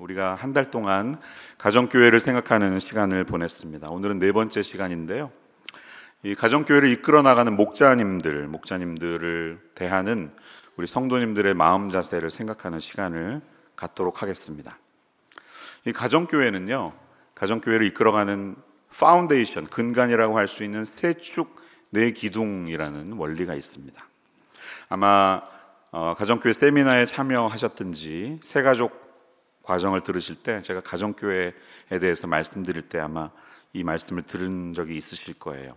우리가 한 달 동안 가정교회를 생각하는 시간을 보냈습니다. 오늘은 네 번째 시간인데요. 이 가정교회를 이끌어 나가는 목자님들을 대하는 우리 성도님들의 마음 자세를 생각하는 시간을 갖도록 하겠습니다. 이 가정교회는요, 가정교회를 이끌어가는 파운데이션, 근간이라고 할 수 있는 세 축 네 기둥이라는 원리가 있습니다. 아마 가정교회 세미나에 참여하셨든지 새가족 과정을 들으실 때 제가 가정교회에 대해서 말씀드릴 때 아마 이 말씀을 들은 적이 있으실 거예요.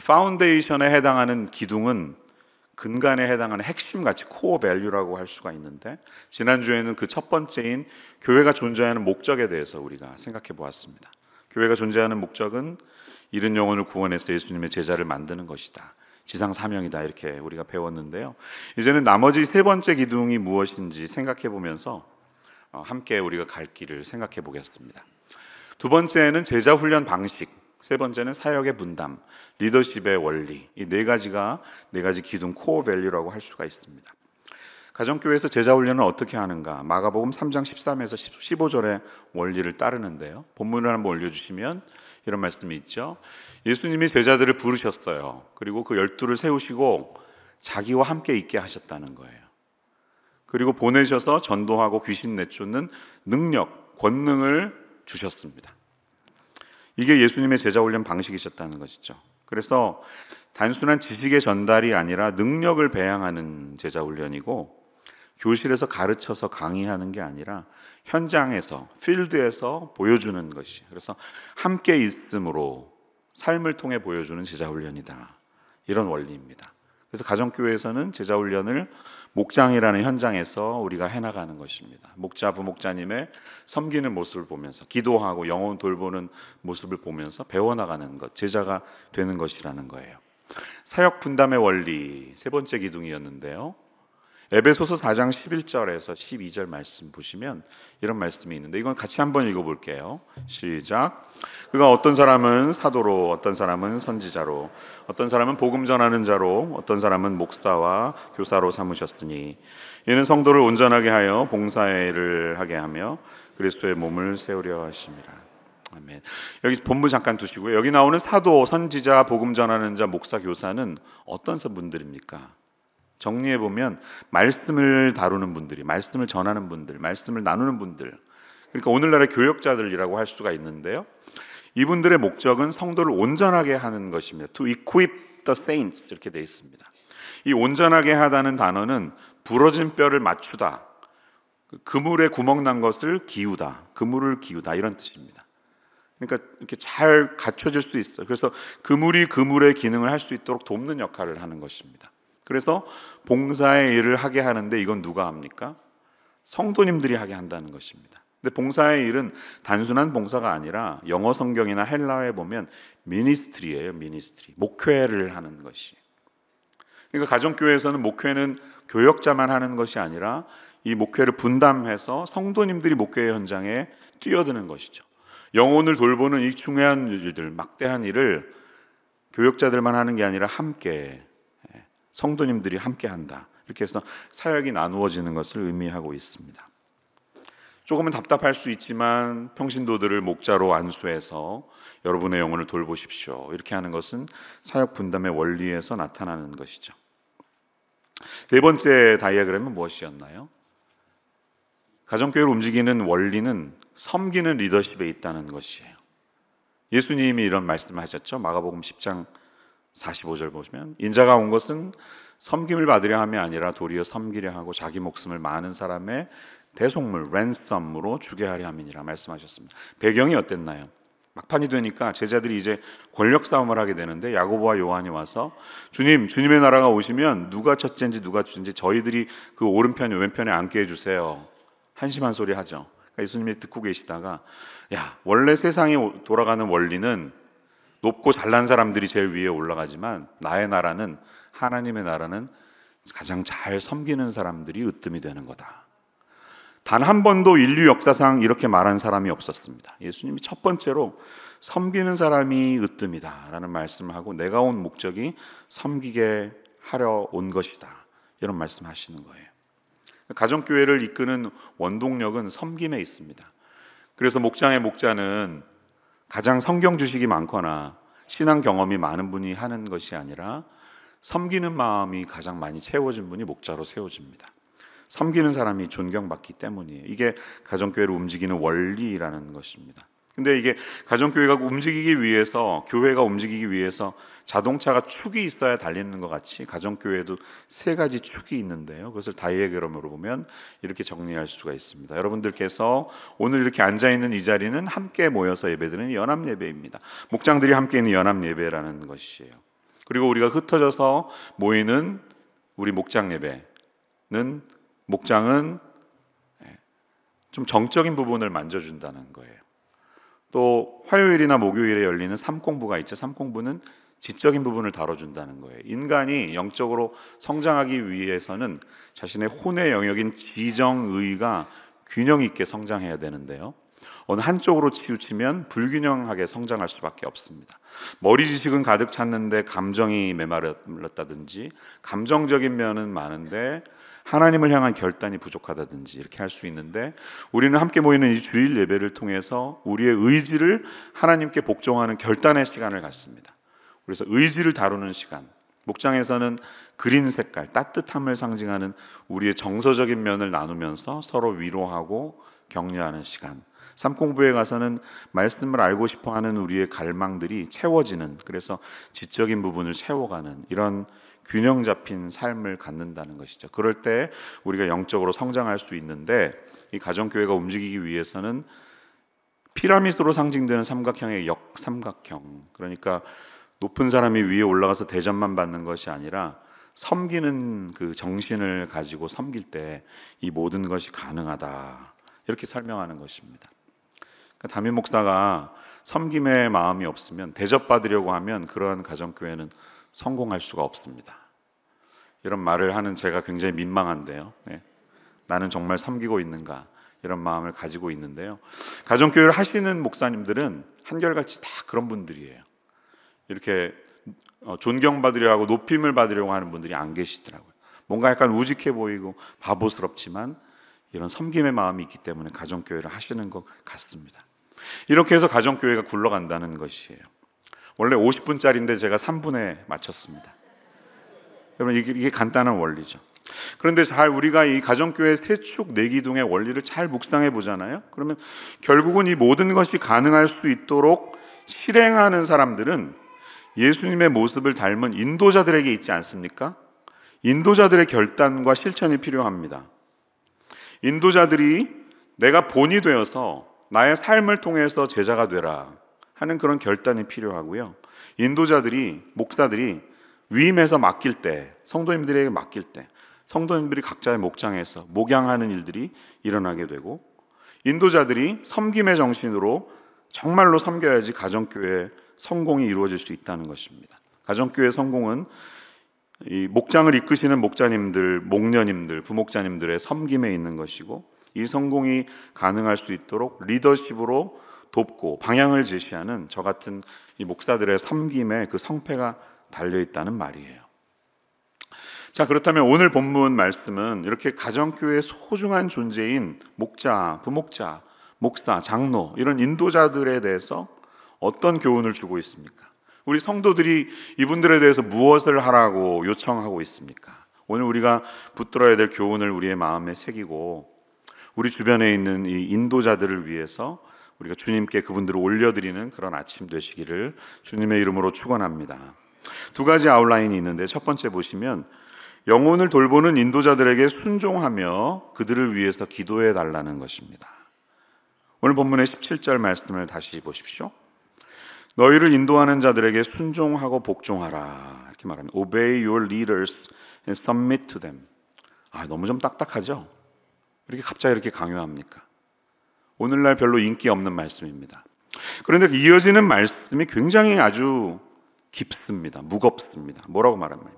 파운데이션에 해당하는 기둥은 근간에 해당하는 핵심가치, 코어 밸류라고 할 수가 있는데, 지난주에는 그 첫 번째인 교회가 존재하는 목적에 대해서 우리가 생각해 보았습니다. 교회가 존재하는 목적은 잃은 영혼을 구원해서 예수님의 제자를 만드는 것이다, 지상 사명이다, 이렇게 우리가 배웠는데요. 이제는 나머지 세 번째 기둥이 무엇인지 생각해 보면서 함께 우리가 갈 길을 생각해 보겠습니다. 두 번째는 제자 훈련 방식, 세 번째는 사역의 분담, 리더십의 원리, 이 네 가지 기둥 코어 밸류라고 할 수가 있습니다. 가정교회에서 제자 훈련을 어떻게 하는가? 마가복음 3장 13에서 15절의 원리를 따르는데요. 본문을 한번 올려주시면 이런 말씀이 있죠. 예수님이 제자들을 부르셨어요. 그리고 그 12를 세우시고 자기와 함께 있게 하셨다는 거예요. 그리고 보내셔서 전도하고 귀신 내쫓는 능력, 권능을 주셨습니다. 이게 예수님의 제자 훈련 방식이셨다는 것이죠. 그래서 단순한 지식의 전달이 아니라 능력을 배양하는 제자 훈련이고, 교실에서 가르쳐서 강의하는 게 아니라 현장에서, 필드에서 보여주는 것이, 그래서 함께 있음으로 삶을 통해 보여주는 제자 훈련이다, 이런 원리입니다. 그래서 가정교회에서는 제자 훈련을 목장이라는 현장에서 우리가 해나가는 것입니다. 목자, 부목자님의 섬기는 모습을 보면서, 기도하고 영혼 돌보는 모습을 보면서 배워나가는 것, 제자가 되는 것이라는 거예요. 사역 분담의 원리, 세 번째 기둥이었는데요. 에베소서 4장 11절에서 12절 말씀 보시면 이런 말씀이 있는데, 이건 같이 한번 읽어볼게요. 시작. 그가 어떤 사람은 사도로, 어떤 사람은 선지자로, 어떤 사람은 복음 전하는 자로, 어떤 사람은 목사와 교사로 삼으셨으니, 이는 성도를 온전하게 하여 봉사의 일을 하게 하며 그리스도의 몸을 세우려 하심이라. 아멘. 여기 본문 잠깐 두시고요. 여기 나오는 사도, 선지자, 복음 전하는 자, 목사, 교사는 어떤 분들입니까? 정리해보면 말씀을 다루는 분들이, 말씀을 전하는 분들, 말씀을 나누는 분들, 그러니까 오늘날의 교역자들이라고 할 수가 있는데요. 이분들의 목적은 성도를 온전하게 하는 것입니다. To equip the saints, 이렇게 되어 있습니다. 이 온전하게 하다는 단어는 부러진 뼈를 맞추다, 그물에 구멍 난 것을 기우다, 그물을 기우다, 이런 뜻입니다. 그러니까 이렇게 잘 갖춰질 수 있어요. 그래서 그물이 그물의 기능을 할 수 있도록 돕는 역할을 하는 것입니다. 그래서 봉사의 일을 하게 하는데, 이건 누가 합니까? 성도님들이 하게 한다는 것입니다. 근데 봉사의 일은 단순한 봉사가 아니라 영어 성경이나 헬라어에 보면 미니스트리예요. 미니스트리, 목회를 하는 것이. 그러니까 가정교회에서는 목회는 교역자만 하는 것이 아니라 이 목회를 분담해서 성도님들이 목회 현장에 뛰어드는 것이죠. 영혼을 돌보는 이 중요한 일들, 막대한 일을 교역자들만 하는 게 아니라 함께, 성도님들이 함께 한다, 이렇게 해서 사역이 나누어지는 것을 의미하고 있습니다. 조금은 답답할 수 있지만 평신도들을 목자로 안수해서 여러분의 영혼을 돌보십시오, 이렇게 하는 것은 사역 분담의 원리에서 나타나는 것이죠. 네 번째 다이어그램은 무엇이었나요? 가정교회를 움직이는 원리는 섬기는 리더십에 있다는 것이에요. 예수님이 이런 말씀을 하셨죠. 마가복음 10장 45절 보시면, 인자가 온 것은 섬김을 받으려 함이 아니라 도리어 섬기려 하고 자기 목숨을 많은 사람의 대속물, 랜섬으로 주게 하려 함이니라 말씀하셨습니다. 배경이 어땠나요? 막판이 되니까 제자들이 이제 권력 싸움을 하게 되는데, 야고보와 요한이 와서 주님, 주님의 나라가 오시면 누가 첫째인지 누가 둘째인지 저희들이 그 오른편에 왼편에 앉게 해주세요, 한심한 소리 하죠. 그러니까 예수님이 듣고 계시다가, 야, 원래 세상이 돌아가는 원리는 높고 잘난 사람들이 제일 위에 올라가지만 나의 나라는, 하나님의 나라는 가장 잘 섬기는 사람들이 으뜸이 되는 거다. 단 한 번도 인류 역사상 이렇게 말한 사람이 없었습니다. 예수님이 첫 번째로 섬기는 사람이 으뜸이다 라는 말씀을 하고, 내가 온 목적이 섬기게 하려 온 것이다, 이런 말씀하시는 거예요. 가정교회를 이끄는 원동력은 섬김에 있습니다. 그래서 목장의 목자는 가장 성경 지식이 많거나 신앙 경험이 많은 분이 하는 것이 아니라 섬기는 마음이 가장 많이 채워진 분이 목자로 세워집니다. 섬기는 사람이 존경받기 때문이에요. 이게 가정교회를 움직이는 원리라는 것입니다. 근데 이게 가정교회가 움직이기 위해서, 교회가 움직이기 위해서 자동차가 축이 있어야 달리는 것 같이 가정교회도 세 가지 축이 있는데요, 그것을 다이어그램으로 보면 이렇게 정리할 수가 있습니다. 여러분들께서 오늘 이렇게 앉아있는 이 자리는 함께 모여서 예배드리는 연합예배입니다. 목장들이 함께 있는 연합예배라는 것이에요. 그리고 우리가 흩어져서 모이는 우리 목장예배는, 목장은 좀 정적인 부분을 만져준다는 거예요. 또 화요일이나 목요일에 열리는 삼공부가 있죠. 삼공부는 지적인 부분을 다뤄준다는 거예요. 인간이 영적으로 성장하기 위해서는 자신의 혼의 영역인 지정의가 균형 있게 성장해야 되는데요, 어느 한쪽으로 치우치면 불균형하게 성장할 수밖에 없습니다. 머리 지식은 가득 찼는데 감정이 메말랐다든지, 감정적인 면은 많은데 하나님을 향한 결단이 부족하다든지 이렇게 할 수 있는데, 우리는 함께 모이는 이 주일 예배를 통해서 우리의 의지를 하나님께 복종하는 결단의 시간을 갖습니다. 그래서 의지를 다루는 시간, 목장에서는 그린 색깔, 따뜻함을 상징하는 우리의 정서적인 면을 나누면서 서로 위로하고 격려하는 시간, 삼공부에 가서는 말씀을 알고 싶어하는 우리의 갈망들이 채워지는, 그래서 지적인 부분을 채워가는 이런 균형 잡힌 삶을 갖는다는 것이죠. 그럴 때 우리가 영적으로 성장할 수 있는데, 이 가정교회가 움직이기 위해서는 피라미드로 상징되는 삼각형의 역삼각형, 그러니까 높은 사람이 위에 올라가서 대접만 받는 것이 아니라 섬기는 그 정신을 가지고 섬길 때 이 모든 것이 가능하다, 이렇게 설명하는 것입니다. 그러니까 담임 목사가 섬김의 마음이 없으면, 대접받으려고 하면 그러한 가정교회는 성공할 수가 없습니다. 이런 말을 하는 제가 굉장히 민망한데요, 나는 정말 섬기고 있는가, 이런 마음을 가지고 있는데요, 가정교회를 하시는 목사님들은 한결같이 다 그런 분들이에요. 이렇게 존경받으려고 하고 높임을 받으려고 하는 분들이 안 계시더라고요. 뭔가 약간 우직해 보이고 바보스럽지만 이런 섬김의 마음이 있기 때문에 가정교회를 하시는 것 같습니다. 이렇게 해서 가정교회가 굴러간다는 것이에요. 원래 50분짜리인데 제가 3분에 마쳤습니다. 여러분, 이게 간단한 원리죠. 그런데 우리가 이 가정교회 세축 내기둥의 원리를 잘 묵상해 보잖아요. 그러면 결국은 이 모든 것이 가능할 수 있도록 실행하는 사람들은 예수님의 모습을 닮은 인도자들에게 있지 않습니까? 인도자들의 결단과 실천이 필요합니다. 인도자들이 내가 본이 되어서 나의 삶을 통해서 제자가 되라 하는 그런 결단이 필요하고요, 인도자들이, 목사들이 위임해서 맡길 때, 성도님들에게 맡길 때 성도님들이 각자의 목장에서 목양하는 일들이 일어나게 되고, 인도자들이 섬김의 정신으로 정말로 섬겨야지 가정교회의 성공이 이루어질 수 있다는 것입니다. 가정교회의 성공은 이 목장을 이끄시는 목자님들, 목녀님들, 부목자님들의 섬김에 있는 것이고, 이 성공이 가능할 수 있도록 리더십으로 돕고 방향을 제시하는 저 같은 이 목사들의 섬김에 그 성패가 달려있다는 말이에요. 자, 그렇다면 오늘 본문 말씀은 이렇게 가정교회의 소중한 존재인 목자, 부목자, 목사, 장로, 이런 인도자들에 대해서 어떤 교훈을 주고 있습니까? 우리 성도들이 이분들에 대해서 무엇을 하라고 요청하고 있습니까? 오늘 우리가 붙들어야 될 교훈을 우리의 마음에 새기고, 우리 주변에 있는 이 인도자들을 위해서 우리가 주님께 그분들을 올려드리는 그런 아침 되시기를 주님의 이름으로 축원합니다. 두 가지 아웃라인이 있는데, 첫 번째 보시면 영혼을 돌보는 인도자들에게 순종하며 그들을 위해서 기도해 달라는 것입니다. 오늘 본문의 17절 말씀을 다시 보십시오. 너희를 인도하는 자들에게 순종하고 복종하라, 이렇게 말합니다. Obey your leaders and submit to them. 너무 좀 딱딱하죠? 이렇게 갑자기 이렇게 강요합니까? 오늘날 별로 인기 없는 말씀입니다. 그런데 이어지는 말씀이 굉장히 아주 깊습니다. 무겁습니다. 뭐라고 말합니까?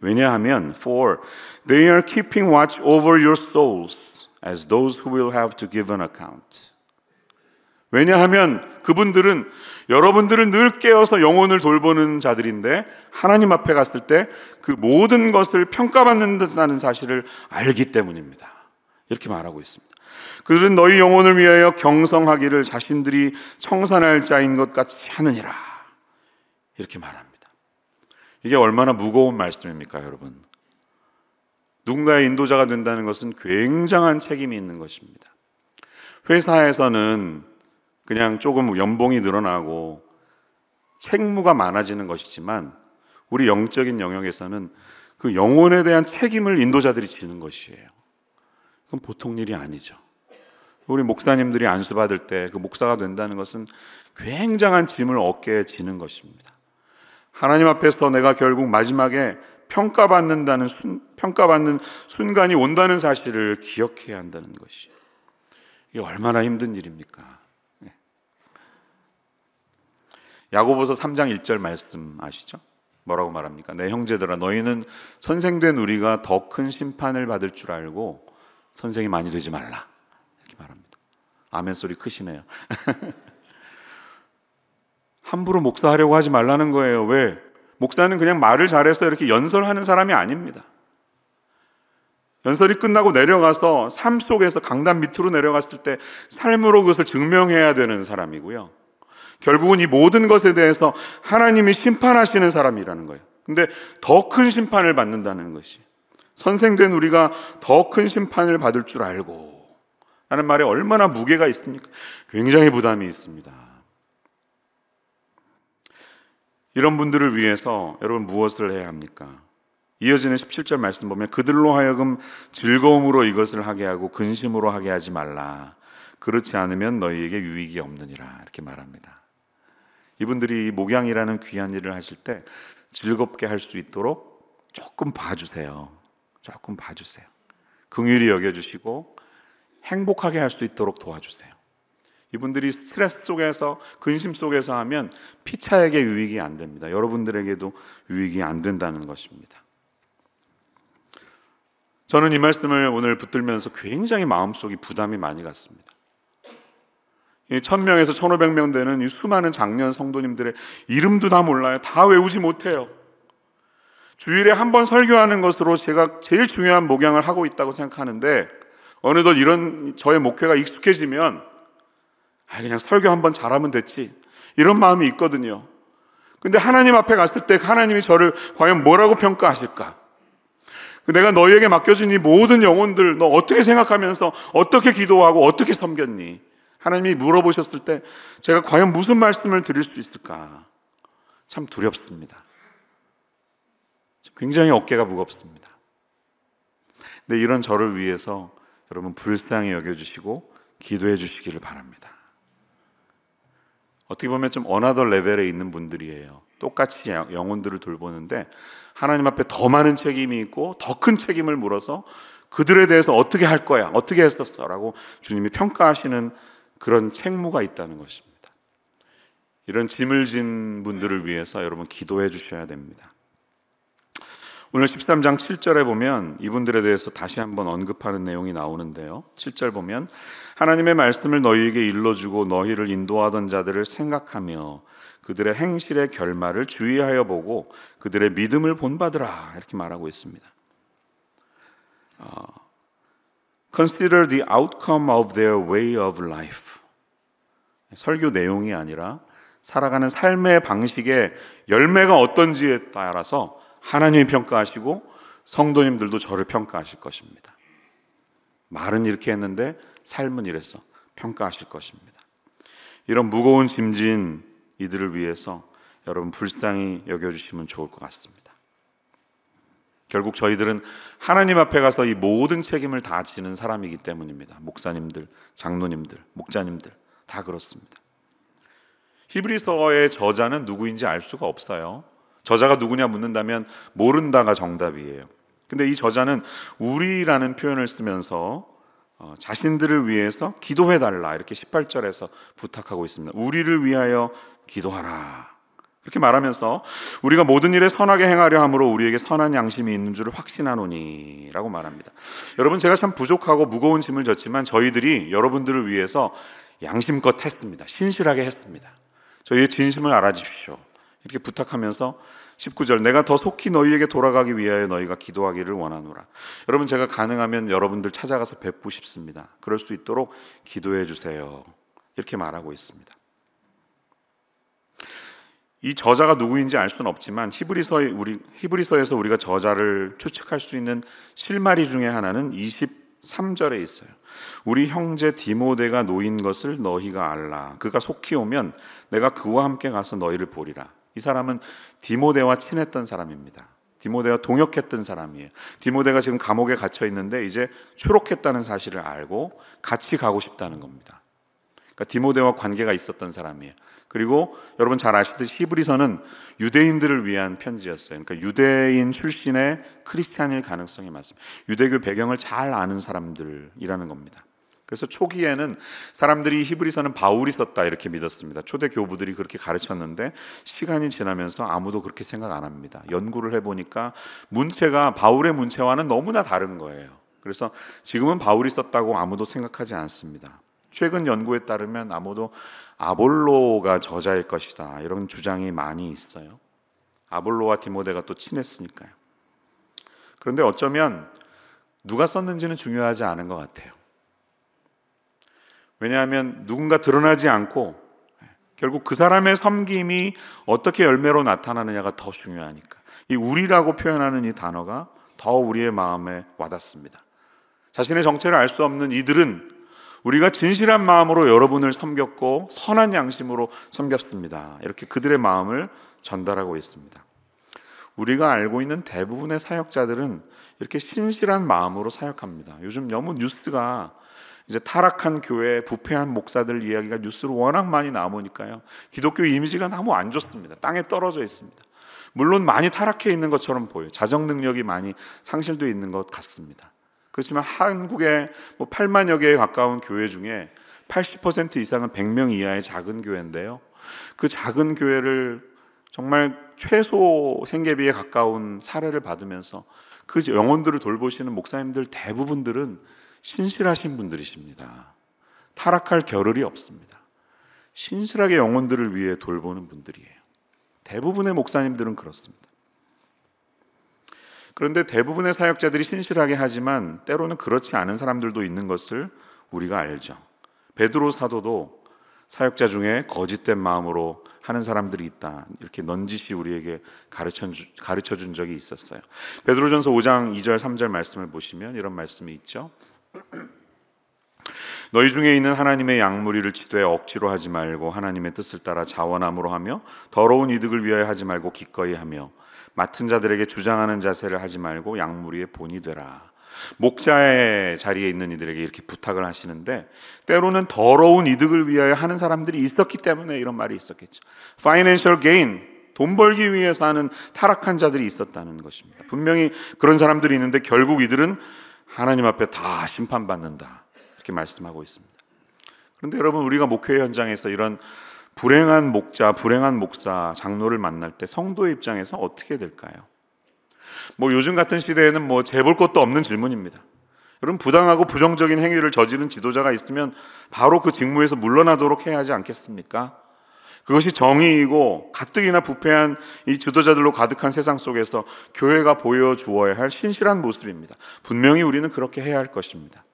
왜냐하면 For they are keeping watch over your souls as those who will have to give an account. 왜냐하면 그분들은 여러분들을 늘 깨어서 영혼을 돌보는 자들인데, 하나님 앞에 갔을 때 그 모든 것을 평가받는다는 사실을 알기 때문입니다. 이렇게 말하고 있습니다. 그들은 너희 영혼을 위하여 경성하기를 자신들이 청산할 자인 것 같이 하느니라. 이렇게 말합니다. 이게 얼마나 무거운 말씀입니까, 여러분? 누군가의 인도자가 된다는 것은 굉장한 책임이 있는 것입니다. 회사에서는 그냥 조금 연봉이 늘어나고 책무가 많아지는 것이지만 우리 영적인 영역에서는 그 영혼에 대한 책임을 인도자들이 지는 것이에요. 그건 보통 일이 아니죠. 우리 목사님들이 안수받을 때 그 목사가 된다는 것은 굉장한 짐을 어깨에 지는 것입니다. 하나님 앞에서 내가 결국 마지막에 평가받는 순간이 온다는 사실을 기억해야 한다는 것이, 이게 얼마나 힘든 일입니까? 야고보서 3장 1절 말씀 아시죠? 뭐라고 말합니까? 내 형제들아, 너희는 선생된 우리가 더 큰 심판을 받을 줄 알고 선생이 많이 되지 말라, 이렇게 말합니다. 아멘 소리 크시네요. 함부로 목사하려고 하지 말라는 거예요. 왜? 목사는 그냥 말을 잘해서 이렇게 연설하는 사람이 아닙니다. 연설이 끝나고 내려가서 삶 속에서 강단 밑으로 내려갔을 때 삶으로 그것을 증명해야 되는 사람이고요. 결국은 이 모든 것에 대해서 하나님이 심판하시는 사람이라는 거예요. 근데 더 큰 심판을 받는다는 것이, 선생된 우리가 더 큰 심판을 받을 줄 알고 라는 말에 얼마나 무게가 있습니까? 굉장히 부담이 있습니다. 이런 분들을 위해서 여러분 무엇을 해야 합니까? 이어지는 17절 말씀 보면 그들로 하여금 즐거움으로 이것을 하게 하고 근심으로 하게 하지 말라. 그렇지 않으면 너희에게 유익이 없느니라. 이렇게 말합니다. 이분들이 목양이라는 귀한 일을 하실 때 즐겁게 할 수 있도록 조금 봐주세요. 조금 봐주세요. 긍휼히 여겨주시고 행복하게 할 수 있도록 도와주세요. 이분들이 스트레스 속에서, 근심 속에서 하면 피차에게 유익이 안 됩니다. 여러분들에게도 유익이 안 된다는 것입니다. 저는 이 말씀을 오늘 붙들면서 굉장히 마음속이 부담이 많이 갔습니다. 1000명에서 1500명 되는 이 수많은 장년 성도님들의 이름도 다 몰라요. 다 외우지 못해요. 주일에 한 번 설교하는 것으로 제가 제일 중요한 목양을 하고 있다고 생각하는데, 어느덧 이런 저의 목회가 익숙해지면 그냥 설교 한 번 잘하면 됐지, 이런 마음이 있거든요. 근데 하나님 앞에 갔을 때 하나님이 저를 과연 뭐라고 평가하실까? 내가 너희에게 맡겨준 이 모든 영혼들 너 어떻게 생각하면서 어떻게 기도하고 어떻게 섬겼니? 하나님이 물어보셨을 때 제가 과연 무슨 말씀을 드릴 수 있을까? 참 두렵습니다. 굉장히 어깨가 무겁습니다. 근데 이런 저를 위해서 여러분 불쌍히 여겨주시고 기도해 주시기를 바랍니다. 어떻게 보면 좀 어나더 레벨에 있는 분들이에요. 똑같이 영혼들을 돌보는데 하나님 앞에 더 많은 책임이 있고 더 큰 책임을 물어서 그들에 대해서 어떻게 할 거야, 어떻게 했었어 라고 주님이 평가하시는 그런 책무가 있다는 것입니다. 이런 짐을 진 분들을 위해서 여러분 기도해 주셔야 됩니다. 오늘 13장 7절에 보면 이분들에 대해서 다시 한번 언급하는 내용이 나오는데요. 7절 보면 하나님의 말씀을 너희에게 일러주고 너희를 인도하던 자들을 생각하며 그들의 행실의 결말을 주의하여 보고 그들의 믿음을 본받으라, 이렇게 말하고 있습니다. Consider the outcome of their way of life. 설교 내용이 아니라 살아가는 삶의 방식의 열매가 어떤지에 따라서 하나님이 평가하시고 성도님들도 저를 평가하실 것입니다. 말은 이렇게 했는데 삶은 이랬어, 평가하실 것입니다. 이런 무거운 짐진 이들을 위해서 여러분 불쌍히 여겨주시면 좋을 것 같습니다. 결국 저희들은 하나님 앞에 가서 이 모든 책임을 다 지는 사람이기 때문입니다. 목사님들, 장로님들, 목자님들 다 그렇습니다. 히브리서의 저자는 누구인지 알 수가 없어요. 저자가 누구냐 묻는다면 모른다가 정답이에요. 근데 이 저자는 우리라는 표현을 쓰면서 자신들을 위해서 기도해달라, 이렇게 18절에서 부탁하고 있습니다. 우리를 위하여 기도하라, 이렇게 말하면서 우리가 모든 일에 선하게 행하려 함으로 우리에게 선한 양심이 있는 줄을 확신하노니 라고 말합니다. 여러분, 제가 참 부족하고 무거운 짐을 졌지만 저희들이 여러분들을 위해서 양심껏 했습니다. 신실하게 했습니다. 저희의 진심을 알아주십시오, 이렇게 부탁하면서 19절, 내가 더 속히 너희에게 돌아가기 위하여 너희가 기도하기를 원하노라. 여러분, 제가 가능하면 여러분들 찾아가서 뵙고 싶습니다. 그럴 수 있도록 기도해 주세요. 이렇게 말하고 있습니다. 이 저자가 누구인지 알 수는 없지만 히브리서에서 우리가 저자를 추측할 수 있는 실마리 중에 하나는 23절에 있어요. 우리 형제 디모데가 놓인 것을 너희가 알라. 그가 속히 오면 내가 그와 함께 가서 너희를 보리라. 이 사람은 디모데와 친했던 사람입니다. 디모데와 동역했던 사람이에요. 디모데가 지금 감옥에 갇혀 있는데 이제 추록했다는 사실을 알고 같이 가고 싶다는 겁니다. 그러니까 디모데와 관계가 있었던 사람이에요. 그리고 여러분 잘 아시듯이 히브리서는 유대인들을 위한 편지였어요. 그러니까 유대인 출신의 크리스찬일 가능성이 많습니다. 유대교 배경을 잘 아는 사람들이라는 겁니다. 그래서 초기에는 사람들이 히브리서는 바울이 썼다 이렇게 믿었습니다. 초대 교부들이 그렇게 가르쳤는데 시간이 지나면서 아무도 그렇게 생각 안 합니다. 연구를 해보니까 문체가 바울의 문체와는 너무나 다른 거예요. 그래서 지금은 바울이 썼다고 아무도 생각하지 않습니다. 최근 연구에 따르면 아무도 아볼로가 저자일 것이다 이런 주장이 많이 있어요. 아볼로와 디모데가 또 친했으니까요. 그런데 어쩌면 누가 썼는지는 중요하지 않은 것 같아요. 왜냐하면 누군가 드러나지 않고 결국 그 사람의 섬김이 어떻게 열매로 나타나느냐가 더 중요하니까 이 우리라고 표현하는 이 단어가 더 우리의 마음에 와닿습니다. 자신의 정체를 알 수 없는 이들은 우리가 진실한 마음으로 여러분을 섬겼고 선한 양심으로 섬겼습니다. 이렇게 그들의 마음을 전달하고 있습니다. 우리가 알고 있는 대부분의 사역자들은 이렇게 신실한 마음으로 사역합니다. 요즘 너무 뉴스가 이제 타락한 교회, 부패한 목사들 이야기가 뉴스로 워낙 많이 나오니까요. 기독교 이미지가 너무 안 좋습니다. 땅에 떨어져 있습니다. 물론 많이 타락해 있는 것처럼 보여요. 자정 능력이 많이 상실되어 있는 것 같습니다. 그렇지만 한국의 8만여 개에 가까운 교회 중에 80% 이상은 100명 이하의 작은 교회인데요. 그 작은 교회를 정말 최소 생계비에 가까운 사례를 받으면서 그 영혼들을 돌보시는 목사님들 대부분들은 신실하신 분들이십니다. 타락할 겨를이 없습니다. 신실하게 영혼들을 위해 돌보는 분들이에요. 대부분의 목사님들은 그렇습니다. 그런데 대부분의 사역자들이 신실하게 하지만 때로는 그렇지 않은 사람들도 있는 것을 우리가 알죠. 베드로 사도도 사역자 중에 거짓된 마음으로 하는 사람들이 있다 이렇게 넌지시 우리에게 가르쳐 준 적이 있었어요. 베드로전서 5장 2절 3절 말씀을 보시면 이런 말씀이 있죠. 너희 중에 있는 하나님의 양무리를 치되 억지로 하지 말고 하나님의 뜻을 따라 자원함으로 하며 더러운 이득을 위하여 하지 말고 기꺼이 하며 맡은 자들에게 주장하는 자세를 하지 말고 양무리의 본이 되라. 목자의 자리에 있는 이들에게 이렇게 부탁을 하시는데 때로는 더러운 이득을 위하여 하는 사람들이 있었기 때문에 이런 말이 있었겠죠. Financial gain, 돈 벌기 위해서 하는 타락한 자들이 있었다는 것입니다. 분명히 그런 사람들이 있는데 결국 이들은 하나님 앞에 다 심판받는다 이렇게 말씀하고 있습니다. 그런데 여러분 우리가 목회 현장에서 이런 불행한 목자, 불행한 목사, 장로를 만날 때 성도의 입장에서 어떻게 될까요? 요즘 같은 시대에는 재볼 것도 없는 질문입니다. 여러분 부당하고 부정적인 행위를 저지른 지도자가 있으면 바로 그 직무에서 물러나도록 해야 하지 않겠습니까? 그것이 정의이고 가뜩이나 부패한 이 지도자들로 가득한 세상 속에서 교회가 보여주어야 할 신실한 모습입니다. 분명히 우리는 그렇게 해야 할 것입니다.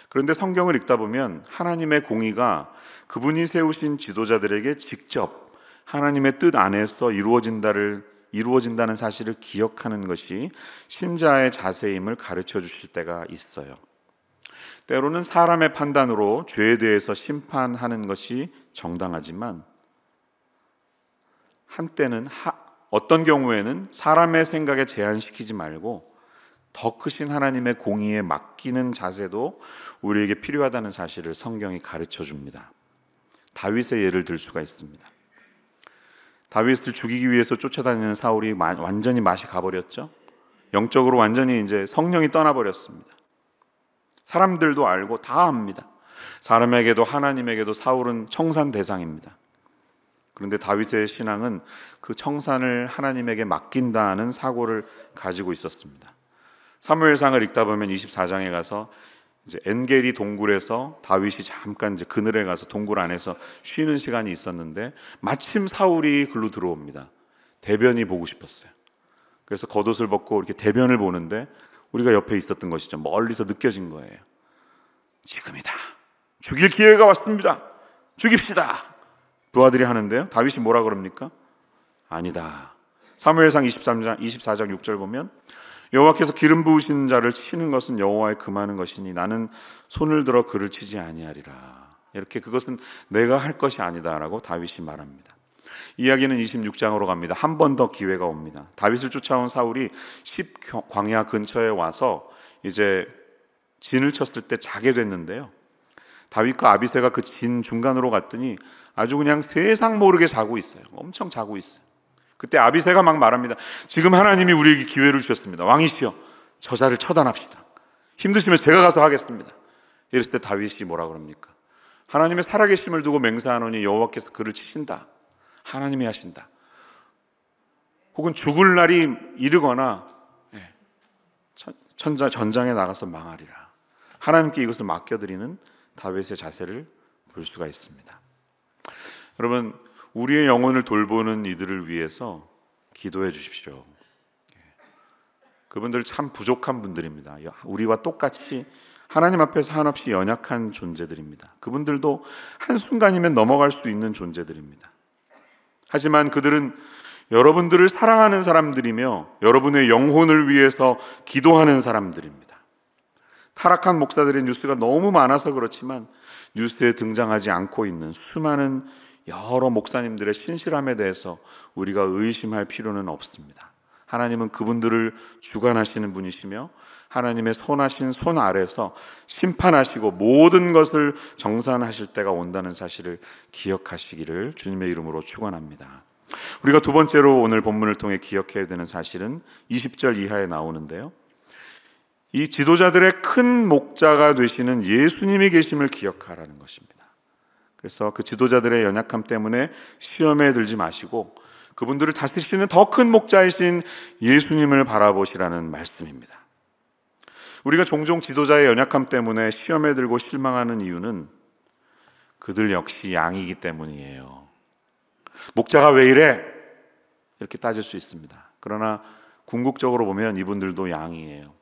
그런데 성경을 읽다 보면 하나님의 공의가 그분이 세우신 지도자들에게 직접 하나님의 뜻 안에서 이루어진다는 사실을 기억하는 것이 신자의 자세임을 가르쳐 주실 때가 있어요. 때로는 사람의 판단으로 죄에 대해서 심판하는 것이 정당하지만 한때는 어떤 경우에는 사람의 생각에 제한시키지 말고 더 크신 하나님의 공의에 맡기는 자세도 우리에게 필요하다는 사실을 성경이 가르쳐 줍니다. 다윗의 예를 들 수가 있습니다. 다윗을 죽이기 위해서 쫓아다니는 사울이 완전히 맛이 가버렸죠. 영적으로 완전히 이제 성령이 떠나버렸습니다. 사람들도 알고 다 압니다. 사람에게도 하나님에게도 사울은 청산 대상입니다. 그런데 다윗의 신앙은 그 청산을 하나님에게 맡긴다는 사고를 가지고 있었습니다. 사무엘상을 읽다 보면 24장에 가서 이제 엔게리 동굴에서 다윗이 잠깐 이제 그늘에 가서 동굴 안에서 쉬는 시간이 있었는데 마침 사울이 글로 들어옵니다. 대변이 보고 싶었어요. 그래서 겉옷을 벗고 이렇게 대변을 보는데 우리가 옆에 있었던 것이죠. 멀리서 느껴진 거예요. 지금이다. 죽일 기회가 왔습니다. 죽입시다. 두 아들이 하는데요. 다윗이 뭐라 그럽니까? 아니다. 사무엘상 24장 6절 보면 여호와께서 기름 부으신 자를 치는 것은 여호와의 금하는 것이니 나는 손을 들어 그를 치지 아니하리라. 이렇게 그것은 내가 할 것이 아니다라고 다윗이 말합니다. 이야기는 26장으로 갑니다. 한 번 더 기회가 옵니다. 다윗을 쫓아온 사울이 십 광야 근처에 와서 이제 진을 쳤을 때 자게 됐는데요. 다윗과 아비새가 그 진 중간으로 갔더니 아주 그냥 세상 모르게 자고 있어요. 엄청 자고 있어요. 그때 아비새가 막 말합니다. 지금 하나님이 우리에게 기회를 주셨습니다. 왕이시여, 저자를 처단합시다. 힘드시면 제가 가서 하겠습니다. 이랬을 때 다윗이 뭐라 그럽니까? 하나님의 살아계심을 두고 맹세하노니 여호와께서 그를 치신다. 하나님이 하신다. 혹은 죽을 날이 이르거나 전장에 나가서 망하리라. 하나님께 이것을 맡겨드리는 다윗의 자세를 볼 수가 있습니다. 여러분, 우리의 영혼을 돌보는 이들을 위해서 기도해 주십시오. 그분들 참 부족한 분들입니다. 우리와 똑같이 하나님 앞에서 한없이 연약한 존재들입니다. 그분들도 한순간이면 넘어갈 수 있는 존재들입니다. 하지만 그들은 여러분들을 사랑하는 사람들이며 여러분의 영혼을 위해서 기도하는 사람들입니다. 타락한 목사들의 뉴스가 너무 많아서 그렇지만 뉴스에 등장하지 않고 있는 수많은 여러 목사님들의 신실함에 대해서 우리가 의심할 필요는 없습니다. 하나님은 그분들을 주관하시는 분이시며 하나님의 선하신 손 아래서 심판하시고 모든 것을 정산하실 때가 온다는 사실을 기억하시기를 주님의 이름으로 축원합니다. 우리가 두 번째로 오늘 본문을 통해 기억해야 되는 사실은 20절 이하에 나오는데요. 이 지도자들의 큰 목자가 되시는 예수님이 계심을 기억하라는 것입니다. 그래서 그 지도자들의 연약함 때문에 시험에 들지 마시고 그분들을 다스리시는 더 큰 목자이신 예수님을 바라보시라는 말씀입니다. 우리가 종종 지도자의 연약함 때문에 시험에 들고 실망하는 이유는 그들 역시 양이기 때문이에요. 목자가 왜 이래? 이렇게 따질 수 있습니다. 그러나 궁극적으로 보면 이분들도 양이에요.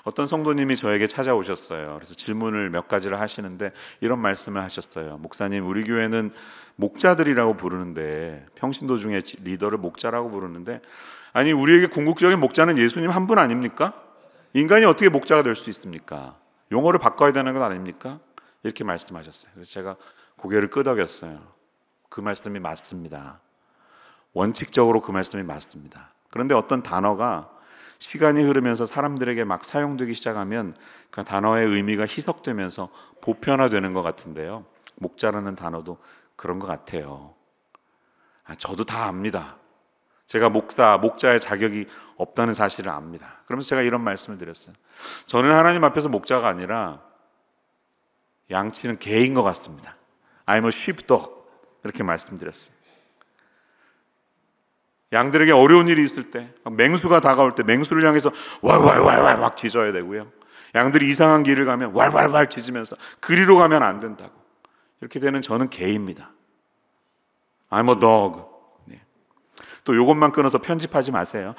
어떤 성도님이 저에게 찾아오셨어요. 그래서 질문을 몇 가지를 하시는데 이런 말씀을 하셨어요. 목사님, 우리 교회는 목자들이라고 부르는데 평신도 중에 리더를 목자라고 부르는데 아니 우리에게 궁극적인 목자는 예수님 한 분 아닙니까? 인간이 어떻게 목자가 될 수 있습니까? 용어를 바꿔야 되는 건 아닙니까? 이렇게 말씀하셨어요. 그래서 제가 고개를 끄덕였어요. 그 말씀이 맞습니다. 원칙적으로 그 말씀이 맞습니다. 그런데 어떤 단어가 시간이 흐르면서 사람들에게 막 사용되기 시작하면 그 단어의 의미가 희석되면서 보편화되는 것 같은데요. 목자라는 단어도 그런 것 같아요. 저도 다 압니다. 제가 목자의 자격이 없다는 사실을 압니다. 그러면서 제가 이런 말씀을 드렸어요. 저는 하나님 앞에서 목자가 아니라 양치는 개인 것 같습니다. I'm a sheepdog 이렇게 말씀드렸어요. 양들에게 어려운 일이 있을 때, 맹수가 다가올 때 맹수를 향해서 왈왈왈왈 막 짖어야 되고요. 양들이 이상한 길을 가면 왈왈왈 짖으면서 그리로 가면 안 된다고. 이렇게 되는 저는 개입니다. I'm a dog. 네. 또 이것만 끊어서 편집하지 마세요.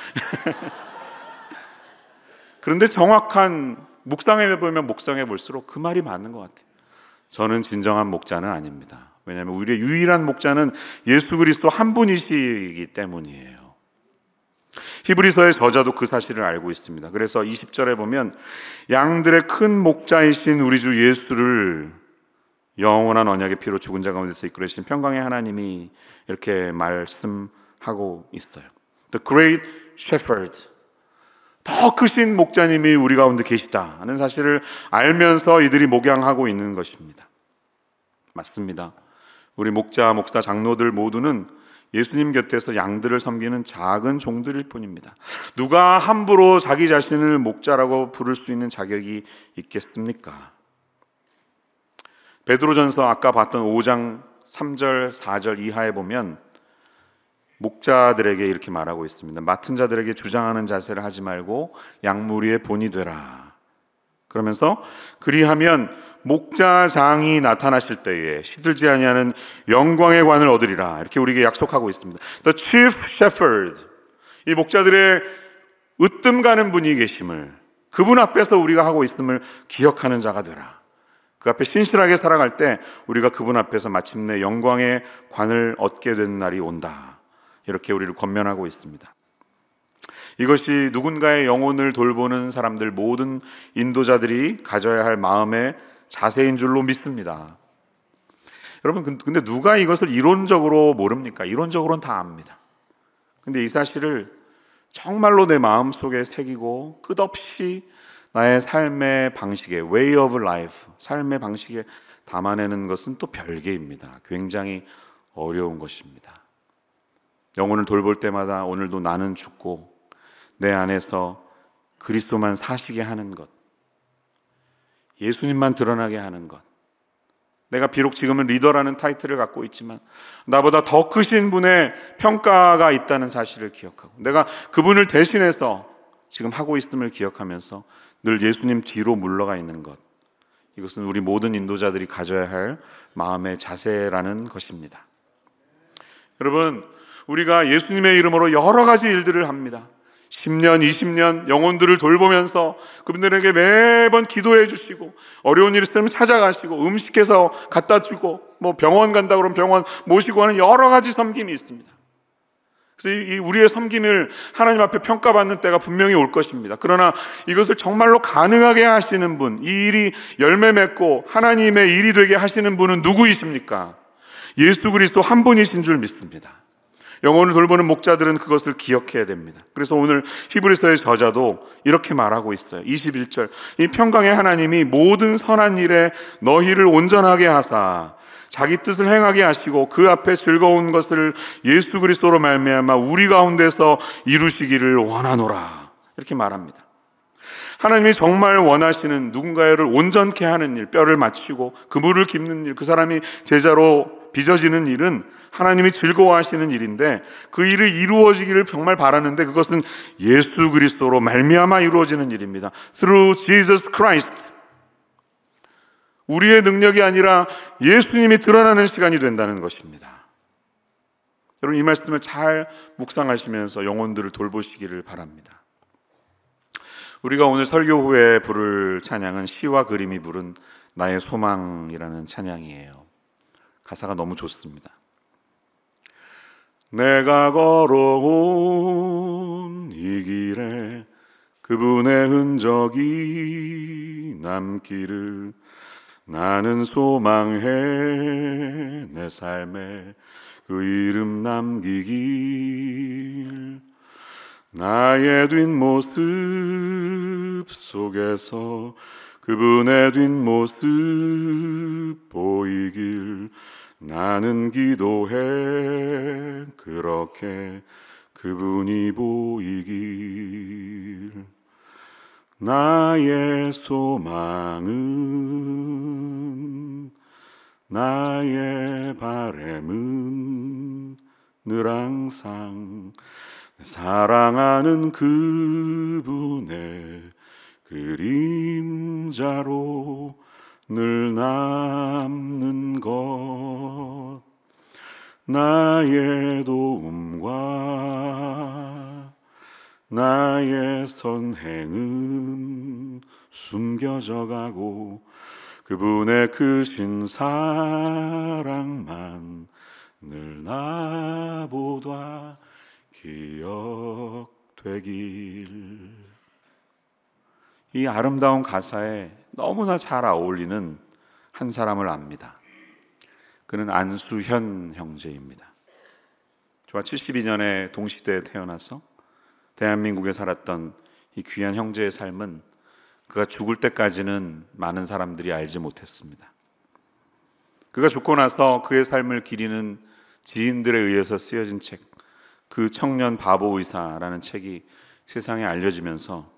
그런데 정확한 묵상해 보면 묵상해 볼수록 그 말이 맞는 것 같아요. 저는 진정한 목자는 아닙니다. 왜냐하면 우리의 유일한 목자는 예수 그리스도 한 분이시기 때문이에요. 히브리서의 저자도 그 사실을 알고 있습니다. 그래서 20절에 보면 양들의 큰 목자이신 우리 주 예수를 영원한 언약의 피로 죽은 자 가운데서 이끌어주신 평강의 하나님이 이렇게 말씀하고 있어요. The great shepherd, 더 크신 목자님이 우리 가운데 계시다 하는 사실을 알면서 이들이 목양하고 있는 것입니다. 맞습니다. 우리 목자, 목사, 장로들 모두는 예수님 곁에서 양들을 섬기는 작은 종들일 뿐입니다. 누가 함부로 자기 자신을 목자라고 부를 수 있는 자격이 있겠습니까? 베드로전서 아까 봤던 5장 3절, 4절 이하에 보면 목자들에게 이렇게 말하고 있습니다. 맡은 자들에게 주장하는 자세를 하지 말고 양무리의 본이 되라. 그러면서 그리하면 목자장이 나타나실 때에 시들지 아니하는 영광의 관을 얻으리라, 이렇게 우리에게 약속하고 있습니다. The chief shepherd, 이 목자들의 으뜸 가는 분이 계심을, 그분 앞에서 우리가 하고 있음을 기억하는 자가 되라. 그 앞에 신실하게 살아갈 때 우리가 그분 앞에서 마침내 영광의 관을 얻게 되는 날이 온다, 이렇게 우리를 권면하고 있습니다. 이것이 누군가의 영혼을 돌보는 사람들, 모든 인도자들이 가져야 할 마음의 자세인 줄로 믿습니다. 여러분, 근데 누가 이것을 이론적으로 모릅니까? 이론적으로는 다 압니다. 근데 이 사실을 정말로 내 마음속에 새기고 끝없이 나의 삶의 방식에, way of life, 삶의 방식에 담아내는 것은 또 별개입니다. 굉장히 어려운 것입니다. 영혼을 돌볼 때마다 오늘도 나는 죽고 내 안에서 그리스도만 사시게 하는 것, 예수님만 드러나게 하는 것, 내가 비록 지금은 리더라는 타이틀을 갖고 있지만 나보다 더 크신 분의 평가가 있다는 사실을 기억하고 내가 그분을 대신해서 지금 하고 있음을 기억하면서 늘 예수님 뒤로 물러가 있는 것, 이것은 우리 모든 인도자들이 가져야 할 마음의 자세라는 것입니다. 여러분, 우리가 예수님의 이름으로 여러 가지 일들을 합니다. 10년, 20년 영혼들을 돌보면서 그분들에게 매번 기도해 주시고, 어려운 일 있으면 찾아가시고, 음식해서 갖다 주고, 병원 간다 그러면 병원 모시고 하는 여러 가지 섬김이 있습니다. 그래서 이 우리의 섬김을 하나님 앞에 평가받는 때가 분명히 올 것입니다. 그러나 이것을 정말로 가능하게 하시는 분, 이 일이 열매 맺고 하나님의 일이 되게 하시는 분은 누구이십니까? 예수 그리스도 한 분이신 줄 믿습니다. 영혼을 돌보는 목자들은 그것을 기억해야 됩니다. 그래서 오늘 히브리서의 저자도 이렇게 말하고 있어요. 21절, 이 평강의 하나님이 모든 선한 일에 너희를 온전하게 하사 자기 뜻을 행하게 하시고 그 앞에 즐거운 것을 예수 그리스도로 말미암아 우리 가운데서 이루시기를 원하노라, 이렇게 말합니다. 하나님이 정말 원하시는 누군가를 온전케 하는 일, 뼈를 맞추고 그물을 깁는 일, 그 사람이 제자로 빚어지는 일은 하나님이 즐거워하시는 일인데, 그 일이 이루어지기를 정말 바라는데 그것은 예수 그리스도로 말미암아 이루어지는 일입니다. Through Jesus Christ. 우리의 능력이 아니라 예수님이 드러나는 시간이 된다는 것입니다. 여러분, 이 말씀을 잘 묵상하시면서 영혼들을 돌보시기를 바랍니다. 우리가 오늘 설교 후에 부를 찬양은 시와 그림이 부른 나의 소망이라는 찬양이에요. 가사가 너무 좋습니다. 내가 걸어온 이 길에 그분의 흔적이 남기를 나는 소망해, 내 삶에 그 이름 남기길. 나의 뒷모습 속에서 그분의 뒷모습 보이길 나는 기도해, 그렇게 그분이 보이길. 나의 소망은, 나의 바램은 늘 항상 사랑하는 그분의 그림자로 늘 남는 것. 나의 도움과 나의 선행은 숨겨져 가고 그분의 크신 사랑만 늘 나보다 기억되길. 이 아름다운 가사에 너무나 잘 어울리는 한 사람을 압니다. 그는 안수현 형제입니다. 저와 72년에 동시대에 태어나서 대한민국에 살았던 이 귀한 형제의 삶은 그가 죽을 때까지는 많은 사람들이 알지 못했습니다. 그가 죽고 나서 그의 삶을 기리는 지인들에 의해서 쓰여진 책, 그 청년 바보 의사라는 책이 세상에 알려지면서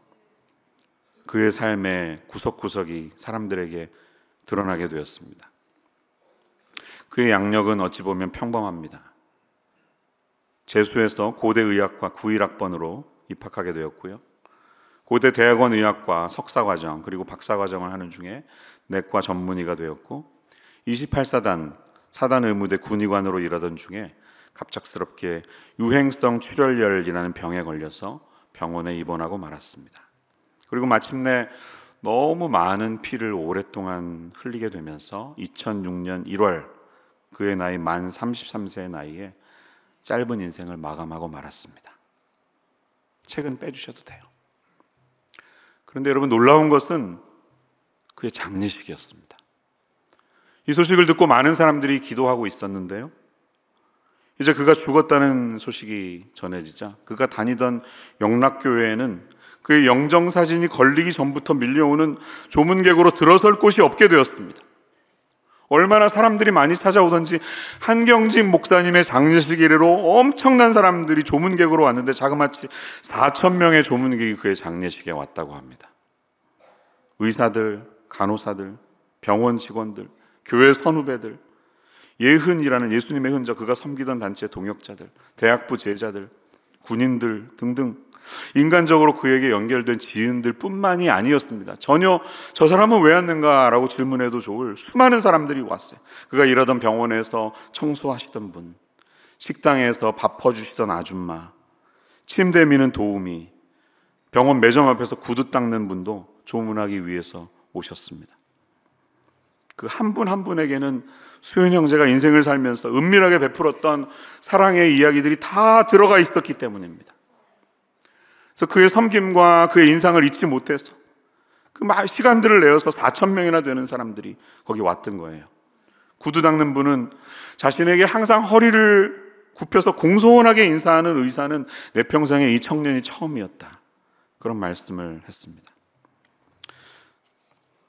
그의 삶의 구석구석이 사람들에게 드러나게 되었습니다. 그의 양력은 어찌 보면 평범합니다. 재수해서 고대 의학과 91학번으로 입학하게 되었고요. 고대 대학원 의학과 석사과정 그리고 박사과정을 하는 중에 내과 전문의가 되었고 28사단 사단 의무대 군의관으로 일하던 중에 갑작스럽게 유행성 출혈열이라는 병에 걸려서 병원에 입원하고 말았습니다. 그리고 마침내 너무 많은 피를 오랫동안 흘리게 되면서 2006년 1월 그의 나이 만 33세의 나이에 짧은 인생을 마감하고 말았습니다. 책은 빼주셔도 돼요. 그런데 여러분, 놀라운 것은 그의 장례식이었습니다. 이 소식을 듣고 많은 사람들이 기도하고 있었는데요, 이제 그가 죽었다는 소식이 전해지자 그가 다니던 영락교회에는 그의 영정사진이 걸리기 전부터 밀려오는 조문객으로 들어설 곳이 없게 되었습니다. 얼마나 사람들이 많이 찾아오던지 한경직 목사님의 장례식 이래로 엄청난 사람들이 조문객으로 왔는데 자그마치 4,000명의 조문객이 그의 장례식에 왔다고 합니다. 의사들, 간호사들, 병원 직원들, 교회 선후배들, 예흔이라는 예수님의 흔적, 그가 섬기던 단체 동역자들, 대학부 제자들, 군인들 등등 인간적으로 그에게 연결된 지인들 뿐만이 아니었습니다. 전혀 저 사람은 왜 왔는가라고 질문해도 좋을 수많은 사람들이 왔어요. 그가 일하던 병원에서 청소하시던 분, 식당에서 밥 퍼주시던 아줌마, 침대 미는 도우미, 병원 매점 앞에서 구두 닦는 분도 조문하기 위해서 오셨습니다. 그 한 분 한 분에게는 수현 형제가 인생을 살면서 은밀하게 베풀었던 사랑의 이야기들이 다 들어가 있었기 때문입니다. 그래서 그의 섬김과 그의 인상을 잊지 못해서 그 시간들을 내어서 4,000명이나 되는 사람들이 거기 왔던 거예요. 구두 닦는 분은 자신에게 항상 허리를 굽혀서 공손하게 인사하는 의사는 내 평생에 이 청년이 처음이었다, 그런 말씀을 했습니다.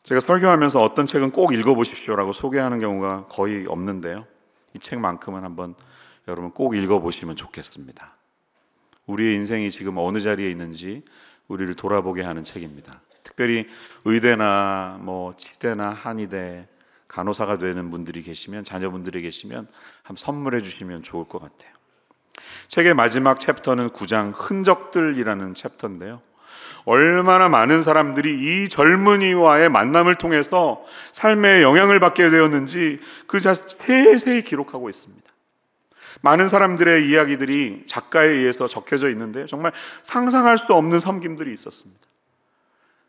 제가 설교하면서 어떤 책은 꼭 읽어보십시오라고 소개하는 경우가 거의 없는데요, 이 책만큼은 한번 여러분 꼭 읽어보시면 좋겠습니다. 우리의 인생이 지금 어느 자리에 있는지 우리를 돌아보게 하는 책입니다. 특별히 의대나 치대나 한의대 간호사가 되는 분들이 계시면, 자녀분들이 계시면 한번 선물해 주시면 좋을 것 같아요. 책의 마지막 챕터는 9장 흔적들이라는 챕터인데요, 얼마나 많은 사람들이 이 젊은이와의 만남을 통해서 삶에 영향을 받게 되었는지 그 세세히 기록하고 있습니다. 많은 사람들의 이야기들이 작가에 의해서 적혀져 있는데 정말 상상할 수 없는 섬김들이 있었습니다.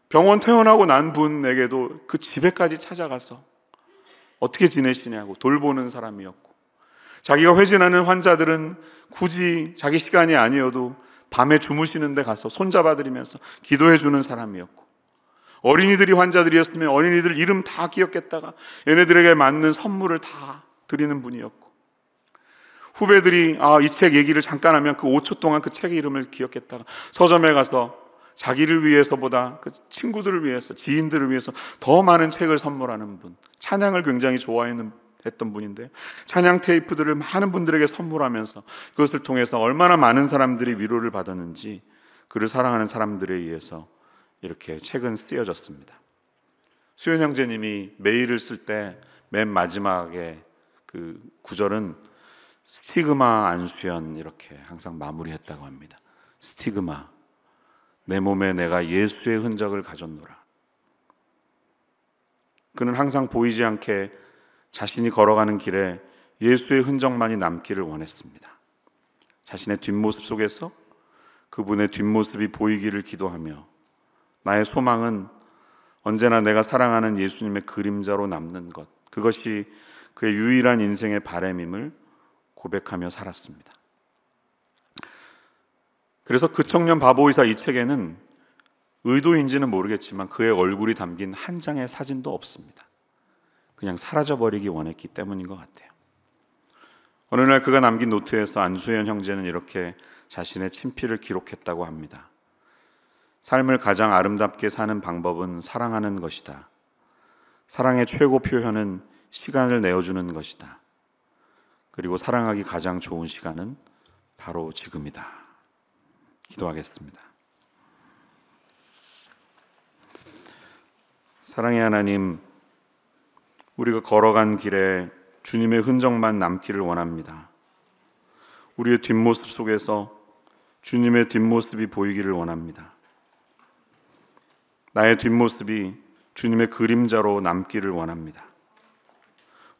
병원 퇴원하고 난 분에게도 그 집에까지 찾아가서 어떻게 지내시냐고 돌보는 사람이었고, 자기가 회진하는 환자들은 굳이 자기 시간이 아니어도 밤에 주무시는 데 가서 손잡아드리면서 기도해 주는 사람이었고, 어린이들이 환자들이었으면 어린이들 이름 다 기억했다가 얘네들에게 맞는 선물을 다 드리는 분이었고, 후배들이 이 책 얘기를 잠깐 하면 그 5초 동안 그 책의 이름을 기억했다가 서점에 가서 자기를 위해서보다 그 친구들을 위해서, 지인들을 위해서 더 많은 책을 선물하는 분, 찬양을 굉장히 좋아했던 분인데 찬양 테이프들을 많은 분들에게 선물하면서 그것을 통해서 얼마나 많은 사람들이 위로를 받았는지 그를 사랑하는 사람들에 의해서 이렇게 책은 쓰여졌습니다. 수현 형제님이 메일을 쓸 때 맨 마지막에 그 구절은 스티그마 안수현 이렇게 항상 마무리했다고 합니다. 스티그마, 내 몸에 내가 예수의 흔적을 가졌노라. 그는 항상 보이지 않게 자신이 걸어가는 길에 예수의 흔적만이 남기를 원했습니다. 자신의 뒷모습 속에서 그분의 뒷모습이 보이기를 기도하며, 나의 소망은 언제나 내가 사랑하는 예수님의 그림자로 남는 것, 그것이 그의 유일한 인생의 바람임을 고백하며 살았습니다. 그래서 그 청년 바보의사 이 책에는 의도인지는 모르겠지만 그의 얼굴이 담긴 한 장의 사진도 없습니다. 그냥 사라져버리기 원했기 때문인 것 같아요. 어느 날 그가 남긴 노트에서 안수현 형제는 이렇게 자신의 친필을 기록했다고 합니다. 삶을 가장 아름답게 사는 방법은 사랑하는 것이다. 사랑의 최고 표현은 시간을 내어주는 것이다. 그리고 사랑하기 가장 좋은 시간은 바로 지금이다. 기도하겠습니다. 사랑의 하나님, 우리가 걸어간 길에 주님의 흔적만 남기를 원합니다. 우리의 뒷모습 속에서 주님의 뒷모습이 보이기를 원합니다. 나의 뒷모습이 주님의 그림자로 남기를 원합니다.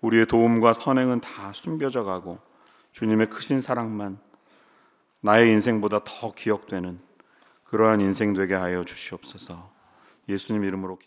우리의 도움과 선행은 다 숨겨져 가고 주님의 크신 사랑만 나의 인생보다 더 기억되는 그러한 인생 되게 하여 주시옵소서. 예수님 이름으로